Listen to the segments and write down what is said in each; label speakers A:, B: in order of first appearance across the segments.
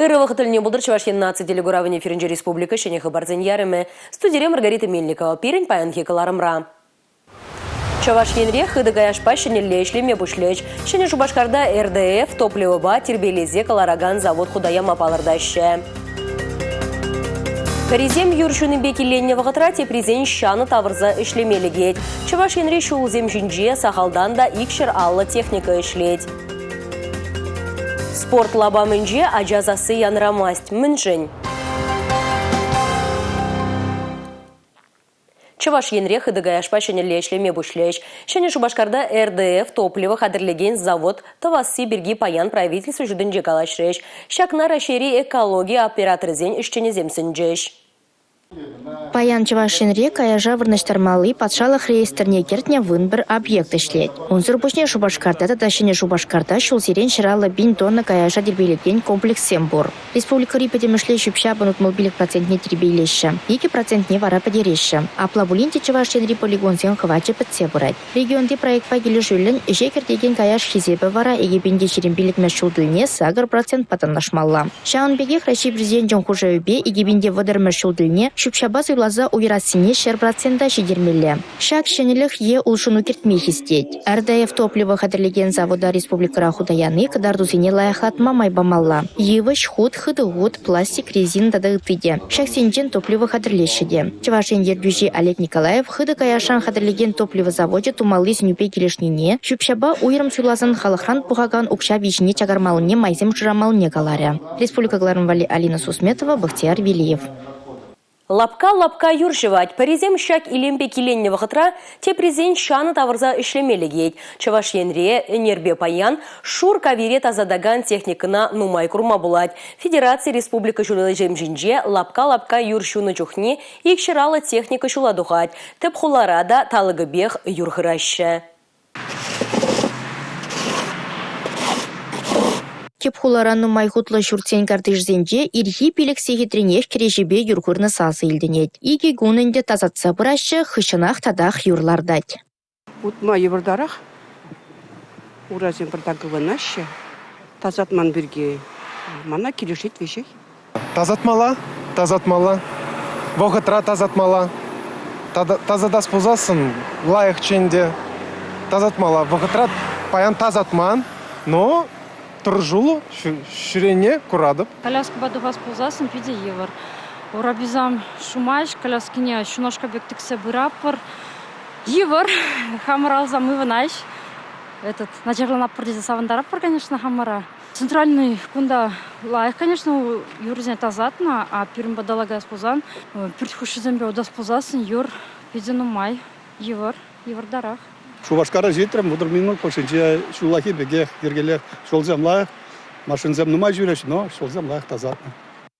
A: Ырывах тыльне булдыр Чувашьен наци телегуравыне Ференджи Республика шене хабарзен ярыме. Студия Маргарита Мельникова пирень паян хекаларымра. Чувашьенре хыды гаяшпа шенелле ишлеме бушлеч. Шене Шубашкарда РДФ топливоба тербелезе калараган завод худая мапалырдаще. Паризем юршуны бекиленне вағытрате презен шаны тавырза ишлемелегет. Чувашьенре шулзем жинже сахалдан да икшер алла техника ишлет. Спорт лаба мэнже аджазасы янрамасть мэнжень. Чувашьенре хыды гаяшпа шенелле ишлеме бушлеч. Шене Шубашкарда РДФ топливо хадырлеген завод тавасы берги паян правительство жүдінже калашреш. Шакна рашери экология операторзен ишченезем сынжеш.
B: Паян Чувашьенре каяжа вырнаштармалы патшалық рейстерне кертне вынбір объект ишлет. Унзыр пушне Шубашкарда тадашыне Шубашкарда шул сирен шыралы 1000 тонна каяжа дербелеткен комплекс Сембур. Республика рипедемешле шупша банутмыл билік процентне тербейлеші. 2% вара подереші. Аплабулинте Чувашьенре полигон сен хвачы пытсе бұрать. Регионде проект пагелі жүлін іше кертеген каяж хизебі вара егебенде шерен билік мәшулдылне сагыр процент патанлашмалла. Шаунбеге хращи президент Джонхужа Үбе егебенде вадыр мәшулдылне Шупшаба суйлаза уверасыне шер процента шедермелі. Шак шенеліх е улшыну кертмей хистеть. РДФ топливо хадырлеген завода республикара худаяны кадардузине лаяхатма майбамалла. Евыш худ, хыдыгуд, пластик, резин дады ытыде. Шак сенжен топливо хадырлешеде. Чувашьенре дюжи Олег Николаев хыды каяшан хадырлеген топливо заводе тумалы синюпе келешнине. Шупшаба уйрым суйлазан халыхран пухаган укша вишне чагармалыне майзем жырамалыне каларя. Республика Гларымвали Алина Сусметова, Бахтияр Велиев.
A: Лапка юршевать. Паризем шак илембе киленне вахытра те презен шаны тавырза ишлемелегейт. Чувашьенре нербе паян шур кавере тазадаган техникына нумай курма булать. Федерация Республика Шулы жемжинже лапка юршуны чухне икширала техника шула духать. Теп хуларада талыгыбех юрхыраща.
B: Кепхуларанну майхутлы шуртсен картыжзенже ирхи пилексе хитренех кережебе юргурны сасы илденет. Иги гунынде тазатса бұрашы хышынақ тадақ юрлардать.
C: Утма евардарах уразен бірдағывынашы тазатман бірге мана келешет вешек.
D: Тазатмала. Вогытра тазатмала. Тазадас пузасын лайық ченде. Тазатмала. Вогытра паян тазатман, но тұржулу ширене курадып.
E: Коляска бадывас пулзасын пиде евар. Урабизам шумайш, коляскине шуношка бектіксе бұрапыр. Евар, хамырал замывынайш. Начарланап пырдезе савандарапыр, конечно, хамыра. Центральный кунда лайық, конечно, юрзен тазатна, а пирім бадалага спузан. Пиртхушызембе удас пулзасын, юр пидену май, евар дарах.
F: Шубашкара жетірім, мұдыр минут пошынче шулахи беге ергелер шолзем лайық, машинзем нумай жүреш, но шолзем лайық тазатна.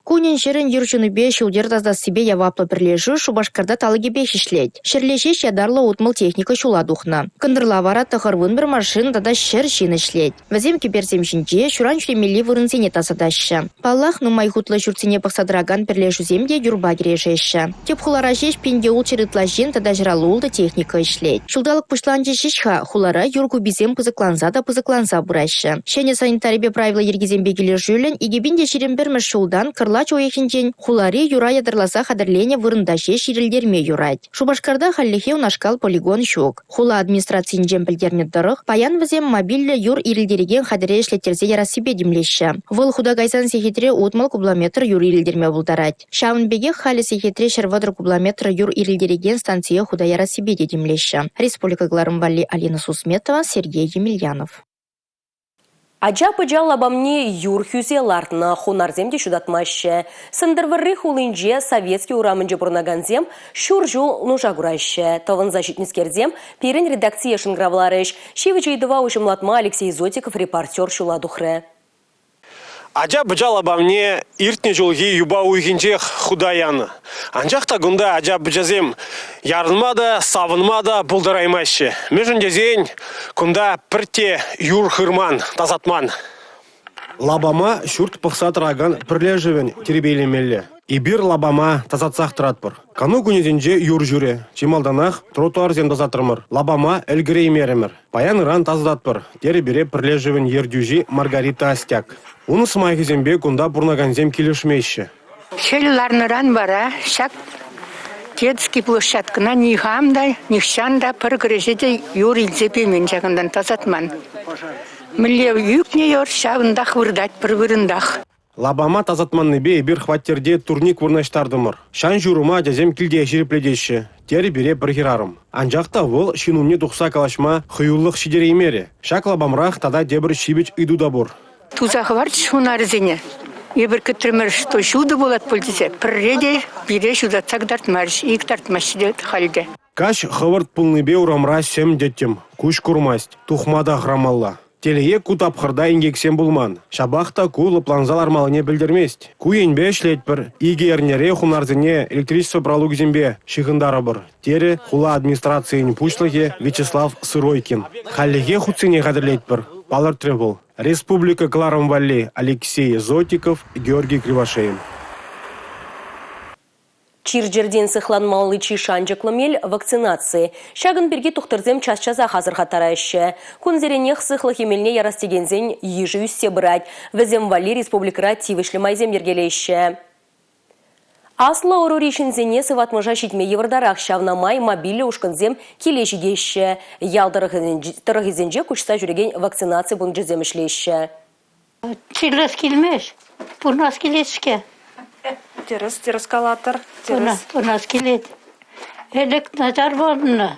B: Кунен шерен юршыныбе шулдер таздас себе яваплы бірлежу Шубашкарда талыгебе шишлет. Шерлеше шядарлы утмыл техника шула духна. Кындырла вара тахырвын бір машин тада шер шин ишлет. Вазем киберсем шинче шуран шлемели вырынсене тасадаща. Паллах нумай хутлы шуртсене пақсадраган бірлежу земде юрба керешеща. Теп хулара шеш пенде ул чырытла жин тада жралулды техника ишлет. Шулдалық пышланче шешха хулара юргу бизем пызыкланса бураща. Шене санитарибе правила ергезембе кележулен игебинде шерен бірміш шулдан кырла чоехинчен хулари юра ядырласа хадырлене вырындаше ширилдерме юрать. Шубашкарда халлихе унашкал полигон шук. Хула администрациян жемпілдерне дырық, паян візем мобильлі юр ирилдереген хадыре шлеттерзе ярасыбе демлеші. Выл худа гайсан сехетре утмал кубламетр юр ирилдерме булдарать. Шаунбеге хали сехетре шервадр кубламетр юр ирилдереген станция худа ярасыбе демлеші. Республика Гларымвали Алина Сусметова, Сергей Емельянов.
A: Аджа-пыджа лабамне юр хюзе лартна хунарземде шудатмаще. Сындырвырры хулинже советский урамынже бурнаганзем шуржу нужагурайще. Товын защитнискерзем перен редакция шынгравларыш. Шивычайдыва ушымлатма Алексей Зотиков репортер шуладухры.
G: Аджа-быджа лабамне иртне жолги юба уйгинчех худаяны. Анжақта гунда аджа-быджазем ярынмада, савынмада бұлдараймашы. Межіндезен күнда пірте юр хырман, тазатман. Лабама шурт пықсатыраган пірлежівен тербейлемелі. Ибир лабама тазатсақ тұратпыр. Кану күнезенже юр жүре, чемалданақ тротуар зендазатырмыр. Лабама әлгіреймерімір. Паян ыран тазадатпыр. Тері бере пірлежівен ердюжи Маргарита Астяк. Уны сымайхызембе күнда бұрнаганзем келішмейші.
H: Шелларныран бара, шак детский площадкына нихамда, нихшанда пыргрежеде юр илзепе мен жағындан тазатман. Міле юкне йор шавындақ вырдать бір вырындақ.
G: Лабама тазатманны бе бір хваттерде турник вырнаштардымыр. Шан журума жазем килде жирепледеші. Тері бере бір хирарым. Анжақта ол шинумне тұқса калашма хыюлық шидереймері. Шак лабамрақ тада дебір шибіч үйдуда бұр.
H: Тузақ вард шунар зене. Ебір күттірмір, что шуды болат пөлдісе. Пірреде бире шуда цагдартмарш, ик тартмашыде халде.
G: Каш хывырт пулны бе урамра сем деттім. Күш курмасть, тухмада храмалла. Телее ку тапқырда ингексен булман. Шабақта ку лыпланзал армалыне білдірмест. Ку енбе шлет бір. Иге ернере хунарзыне электричество пролуг зембе. Шихындары бір. Тері хула администрацияны пучлыге Вячеслав Сыройкин. Халлеге хуцыне қадырлет бір. Палар Требл. Республика Кларам-Валли. Алексей Зотиков и Георгий Кривошеин.
A: Чирджерден сыхланмалы чишанжыклымел вакцинации. Шагын берге тухтырзем час-часа хазырға тарайшы. Күнзеренех сыхлы хемелне ярастегензен ежі үссе бұрад. Візем Вали республикара тивішлі майзем ергелейші. Аслы оруришінзене сыватмыжа шитме евардарах шавнамай мобилі ушкынзем келешігеші. Ялдырығызенже күшса жүреген вакцинация бұн жүземішлейші.
I: Чирлес келмеш, пұрнас келешке.
E: Терес калатыр.
I: Пұрнас келет. Элек назар болына,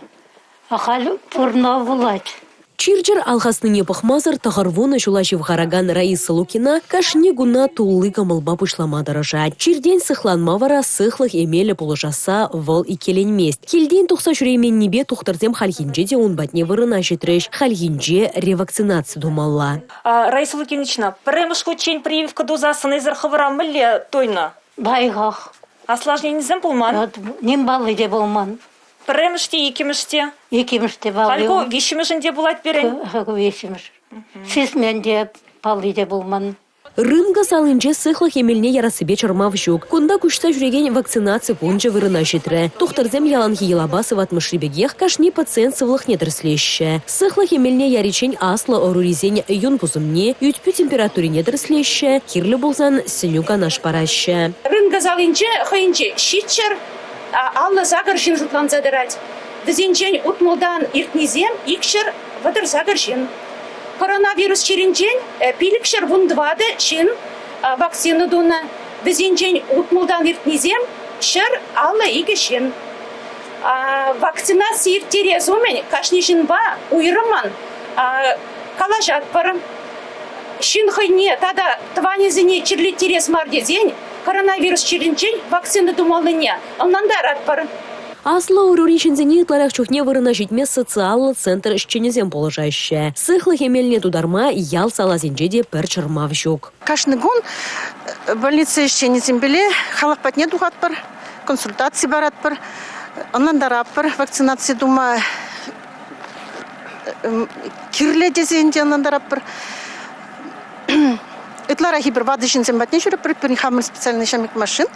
I: ақал пұрна болады.
A: Чирджер алхасныне пахмазыр тағарвуны жулашив гараган Раиса Лукина кашне гуна тулы камылба пышламадырыжа. Чирден сыхланма вара сыхлых емелі полыжаса выл и келенмест. Келден тұқса жүреймен небе тұқтырзем хальхинже де он батне вырына жетіреш. Хальхинже ревакцинация думалла.
J: Раиса Лукинична, премышку чень прививка дозасын изырхывыра мүлле тойна?
I: Байгақ.
J: Осложненізем болман?
I: Нем балы де болман.
J: Премыште, екіміште?
I: Екіміште балы.
J: Хальго вишімішінде болат берен?
I: Вишіміш. Сесменде балы де болман.
A: Рымга салынже сыхлых емелне ярасыбе чармав жүк. Кунда күшса жүреген вакцинация пунжы вырына жетірі. Тухтырзем яланхи елабасы ватмышлибегех кашни пациент сывлых недірслеші. Сыхлых емелне яричень аслы оруризень юн пузымне, ютпю температурине дірслеші, кирлі болзан синюга наш парашы.
K: Рымга залынже хайынже щитчер, алла загаршин жұтлан задырать. Дізенжен утмылдан иртнезем икшер вадыр загаршин. Коронавирус черенжен пилікшер вундвады шин вакцины дуна. Дізенжен утмылдан иртнезем шер алла иге шин. Вакцинация иртерезумен кашнишин ба уйрыман калажат парым. Шин хайне тада тванезіне чирлеттерез мардезен коронавирус черенжен вакцины думалыне. Оннандар атпарым.
A: Аслы уруришінзіне итларах чухне вырына жетме социалы центр ішченезем положаще. Сыхлы хемелне тударма ял салазинже де пір чырмав жүк.
L: Кашны гон больница ішченезем біле халық патне дуғат бір, консультация барат бір, оннан дарап бір, вакцинация дума кирле дезенде оннан дарап бір. Итларахи бір вадышынзем батне жүріп бір, бір хамыр специальный шамик машин.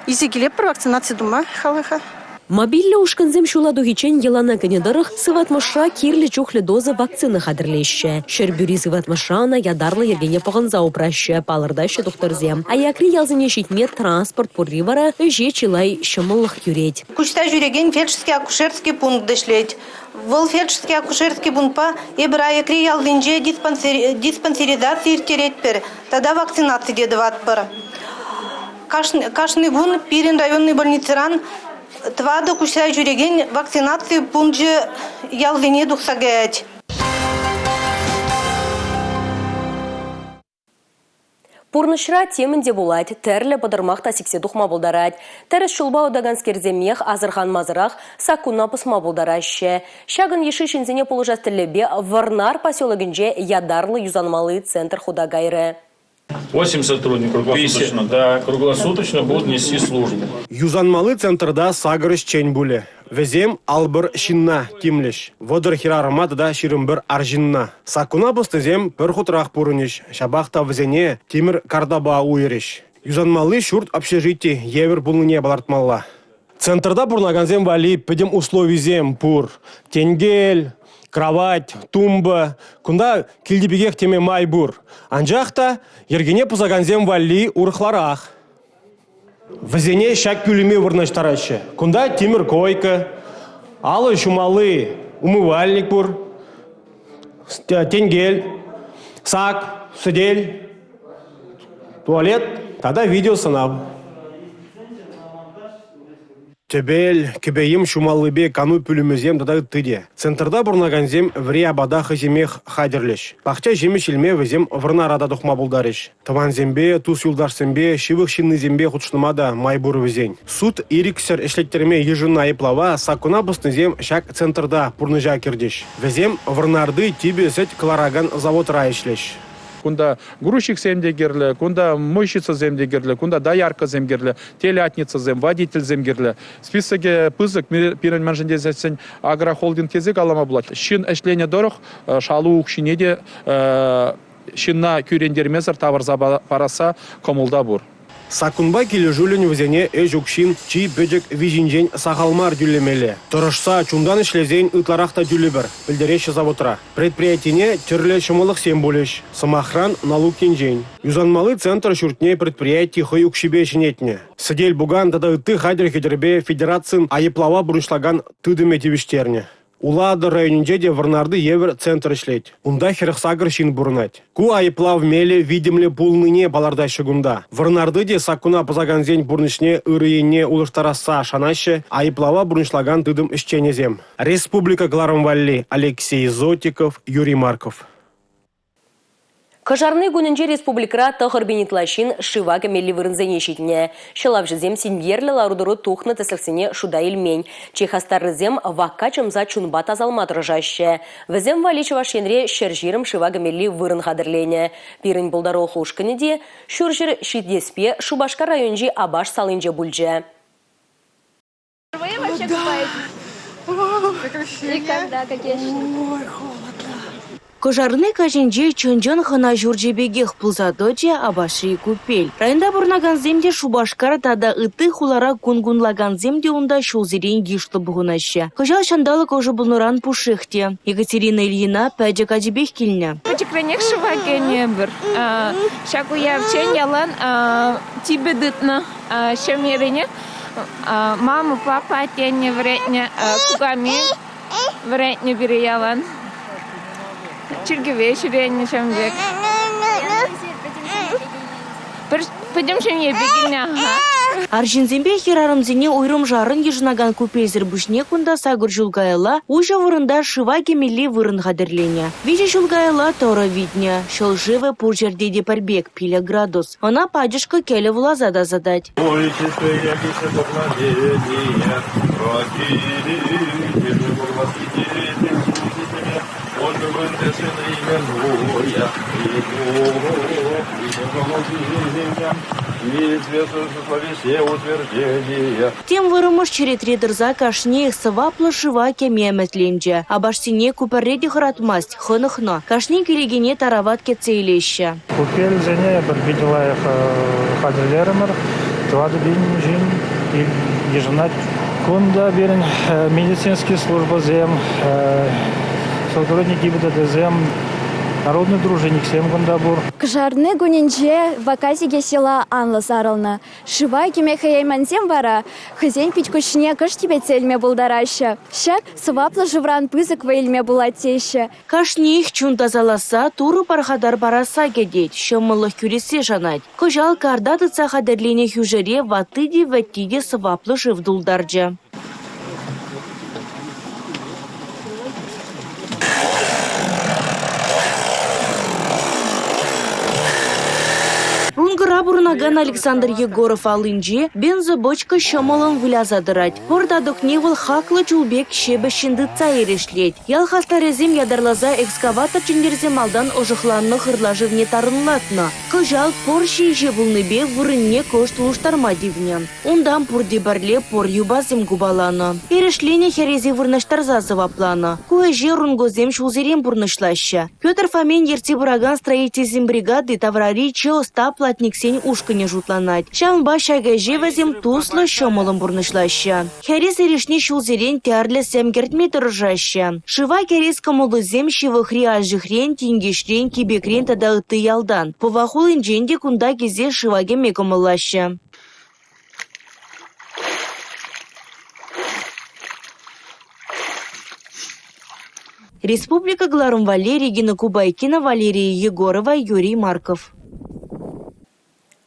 L: Изи келеп бір вакцинация дума халыха.
A: Мобильлі ушканзем шуладу хичен елана кенедарых сыватмаша кирлі чухлі дозы вакцины хадырлеші. Шербюри сыватмашана ядарлы ергене пағынза упраще палырдашы тухтырзем. Аякри ялзыне шитме транспорт пурривара же чилай шымылық юреть.
L: Күшта жүреген фельдшерский акушерский пункт дешлеть. Вол фельдшерский акушерский пунктпа ебір аякри ялдынже диспансеризация иртерет пер. Тада вакцинация деді ватпыр. Кашны гун пирин районный больницаран твада кушай жүреген вакцинация пунжы ялдыне дұқсагайд.
A: Пурнышра темінде булать, тәрлі бадырмақ тасиксе дұқма бұлдарад. Тәріс шулба одаганскерземех азырхан мазырақ сакуна пысма бұлдарашы. Шагын еші шинзене полужастылебе Варнар поселогінже ядарлы юзанмалы центр худагайры.
M: 8 сотрудников круглосуточно, да, круглосуточно будут нести службу.
G: Юзанмалы центрда сагырыш чень буле. Везем албыр шинна кимлеш. Водыр хирарыма да ширым бір аржинна. Сакуна быстызем бір хутрах пурынеш. Шабахта везене тимір кардаба уйреш. Юзанмалы шурт общежитие евер булыне балартмалла. Центрда бурнаганзем вали педем условизем пур. Тенгель, кровать, тумба. Кунда килдибегех теме майбур. Анжахта ергене пузаганзем вали урхларах. Везене шак пюлеме вырнаштараще. Кунда тимир койка, алы шумалы, умывальник бур, тенгель, сак, судель, туалет, тогда видео сынав. Тебел, кебеем шумалыбе кану пюлемезем дада тыде. Центрда бурнаганзем вре абада хаземех хадерлеш. Пахча жемеш илме везем врнарада духма булдареш. Таванзембе, тус юлдарсембе, шивых шиннызембе худшнымада майбур везень. Суд ириксер эшлеттерме ежына иплава сакуна бустнызем шак центрда пурныжа кирдеш. Везем врнарды тибе сет клараган завод раешлеш.
N: Кунда грузчик земдегерлі, кунда мойщица земдегерлі, кунда доярка земгерлі, телятница зем, водитель земгерлі. Списоге пызык пирен манжендезесен агрохолдинг тезек алама булат. Шин эшлене дорох, шалуық шинеде шинна кюрендермезер таварза параса комулда бур.
G: Сакунба кележулен везене эжукшин чи бөжек вижинжен сахалмар дюлемеле. Тұрышса чундан ішлезен ытларақта дюлебір, білдереші заводра. Предприятине түрлі шымылық сембулеш, самахран налуг кенжен. Юзанмалы центр шуртне предприятий хой укшибе шинетне. Сидель буган тада ыты хадер хедербе федерацин айыплава бурышлаган тыдыме тивиштерне. Улады районинже де варнарды евер центр ишлет. Унда херхсагыр шин бурнать. Ку айыплав меле видимле пулныне баларда шыгунда. Варнарды де сакуна пазаганзень бурнышне ырыене улыштараса шанаще айыплава бурнышлаган тыдым ишченезем. Республика Гларамвалли, Алексей Зотиков, Юрий Марков.
A: Кожарны гунынже республикра тахыр бенитлашин шивага мелли вырынзене шитне. Шылавжызем синьерлі ларудыру тухны тесілсіне шуда илмень. Чехастарызем вакка чымза чунба тазалма тұржаще. Візем валичева шенре шержирым шивага мелли вырын қадырлене. Пирін бұлдару хушкыны де, шүржір шидеспе Шубашка районжи абаш салынже бүлже.
O: Впервые вообще купаетесь? Никогда, конечно.
B: Кожарны каженже чонжон хана журжебегех пулзадоджи абаши купель. Районда бурнаганземде Шубашкар тада ыты хулара кунгунлаганземде унда шулзерен гишлы бугунаще. Кожал шандалы кожу булнуран пушихте. Екатерина Ильина пәджек аджибех келіне.
E: Пачекленек шывагене бір. Шаку явчен ялан тебе дытна шамерене. Мама, папа, атене вретне кугами вретне бире ялан. Чиргеве ширенне шамбек. Пойдем шамье бегиня.
B: Аржинзембе хирарымзене ойрым жарын ежынаган купезір бүшне кунда сагыр жулгайла, уйжа вырында шываге милли вырын қадырлене. Вижа жулгайла тора видня, шол живе пуржердеде парбек пиля градус. Она падюшка келе влазада задать.
M: Ой, чистые
B: Тем вырымыш черетридырза кашне их сываплы шываке меметленже. Абаштине куперреди хыратмасть, хынıхно. Кашне келегене тарават кетсейлеще.
P: Купель зене бір беділайық қадырлерімір, туады бейін жин, ежінат. Кунда берін медицинский служба зем, сотрудники ГИБДД, народный дружинник всем гундабур.
O: Кожарны гунинже вакасиге села анлы сарылны. Шыва кеме хаяйманзем вара, хызен пичкушне кыш тебе цельме булдараща. Шак сываплы жывран пызык вейлме булатеща.
B: Кашне их чунта заласа, туру пархадар бараса гедеть, шымылых кюресе жанать. Кожал кардаты цахадерлене хюжере ватыди ваттиде сываплы жывдулдарджа.
Q: бурнаган Александр Егоров алынже бензобочка шомолын вылязадырать. Пордадок невыл хаклы чулбек шебешінді цайрешлет. Ялхастарезем ядарлаза экскаватор чендерзем алдан ожықланны хырлажы вне тарынлатна. Кыжал порши жебулныбе вырынне кошт луштарма дивня. Ундан пурди барле пор юбазем губалана. Ирешлене херези вырнаштарза заваплана. Куэже рунгозем шулзерем бурнышлаща. Петр Фомин ерти бураган строительзем бригады таврари че оста платниксен ушкыне жутланать. Шамба шагайже вазем туслы шомолым бурнышлаща. Херез ирешне шулзерен тярле семгертме тұржаща. Шыва керез камулызем шивыхри ажихрен, тингешрен, кибекрен тадағыты ялдан. Повахулын женде кунда кезе шываге мекомылаща. Республика Гларум Валерий, Гина Кубайкина, Валерия Егорова, Юрий Марков.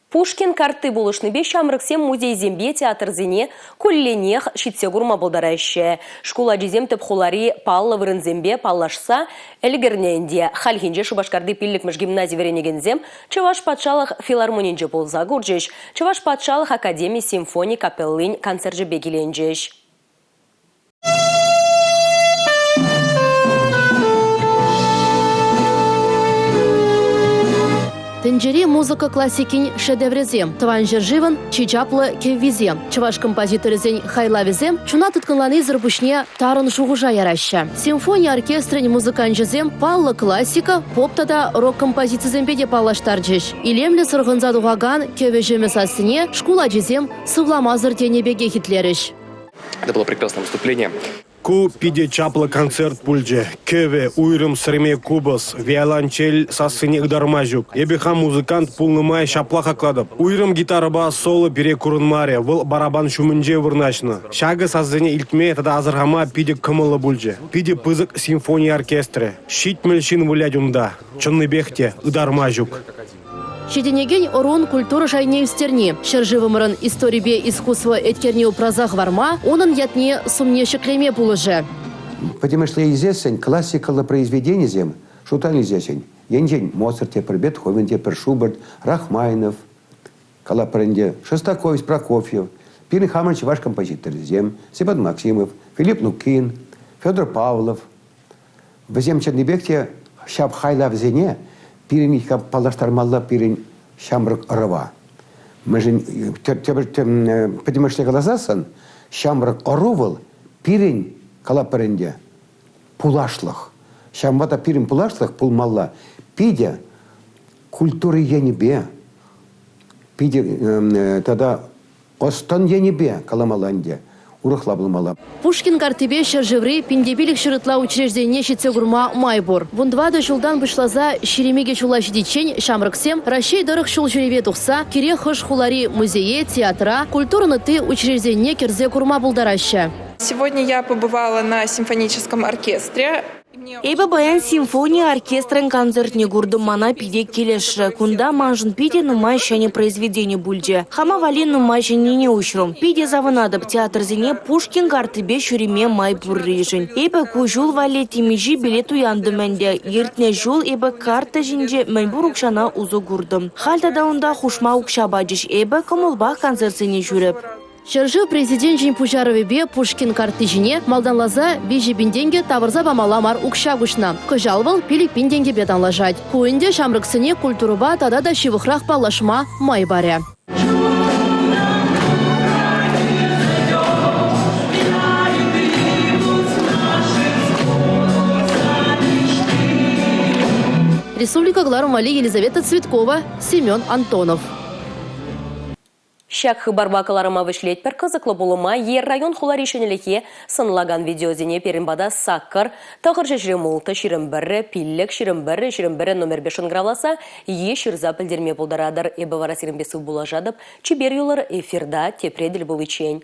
A: Пушкин карты булышны беш амрыксем музей зембе театрзине кулленех щитсе гурма болдаращая. Школа джизем тепхулари палла вырынзембе паллашса эльгерненде. Хальхинже шубашкарды пилликмыш гимназий веренегензем Чуваш патшалых филармонинже болза гурджеш. Чуваш патшалых академии симфоний капеллынь концертже бегеленджеш.
R: Тенджери музыка классикин шедеврезем, тванжер живан, чичаплы кеввизем. Чуваш композиторезен хайлавизем, чуна тутканланы зарбушне тарын шугужа яраща. Симфония оркестрен музыканжезем палла классика, поптада рок-композицизембеде паллаштарджеш. Илемле сырғынза дугаган кевежеме сасыне шкула жезем сывламазыр денебеге хитлереш.
S: Это было прекрасное выступление.
G: Ку пиде чапла концерт пульже, кеве уйрым среме кубас, виолончель сасыне ыдармажук. Ебеха музыкант пулнымай шаплаха кладып. Уйрым гитараба соло пере курынмаре, выл барабан шумынже вырначны. Шага сазыне илтме тада азырхама пиде кымылы бульже. Пиде пызык симфония оркестре. Щит мельшин вылядюмда, чынны бехте ыдармажук.
R: Шеденеген орон культура жайне истерни. Шерживымырын историбе искусство эткерне упразах варма, онын ятне сумне шеклеме булыже.
T: Потому что известен классикалы произведения зем, шутали здесень. Янжень Моцарт, тепер Бетховен, тепер Шуберт, Рахмайнов, Калапренде, Шостакович, Прокофьев, Пирин Хамович, ваш композитор зем, Степан Максимов, Филипп Лукин, Федор Павлов. В зем Чернебекте шаб хайла в зене, Пирин их палаштармалла, пирин шамрак рова. Мы же, потому что глазасан, шамрак орувал, пирин калапаренде, пулашлах. Шамвата пирин пулашлах, пулмалла. Пидя, культуры я небе. Пидя, тогда остан я небе, каламаланде.
R: Пушкин картыбе шаржевры пиндебилик шырытла учреждение щитсе гурма майбор. Вундвада жулдан вышлаза шеремеге чула жидичень шамрыксем, Ращей дырых шул жюреве тухса, кире хыш хулари музее, театра, культурны ты учреждение кирзе гурма булдараща.
U: Сегодня я побывала на симфоническом оркестре.
Q: Эйба баян симфония оркестрен концертне гурды мана пиде келеш. Кунда манжын пиде нумай шане произведение бульде. Хама валин нумай шане не ушром. Пиде завынадып театр зене Пушкин картыбе шуриме май буррижен. Эйба кужул вале тимижи билет уянды менде. Ертне жул эйба карта жинже мәйбур укшана узу гурдым. Хальтада онда хушма укшабадыш. Эйба комулбах концерт зене жүріп.
R: Шыржы президент Жин Пужаровебе Пушкин картыжине малданлаза бежи бинденге тавырза бамаламар укшагушна. Кыжалвал пилик бинденге беданлажать. Куинде шамрыксыне культуруба тада да шивыхрах палашма май баря. Республика Гларум Вали, Елизавета Цветкова, Семен Антонов.
A: Шак хыбарбакаларыма вышлет пер кызыклы болума ер район хуларишенелеке сынлаган видеозине перимбада саккар, тағыр жешіремулты ширембірі, пиллік ширембірі номер 5 гравласа е шырза пілдерме болдарадыр. Эбі вара сиренбесі бұла жадып, чибер юлар эфирда тепреділ бұл ичен.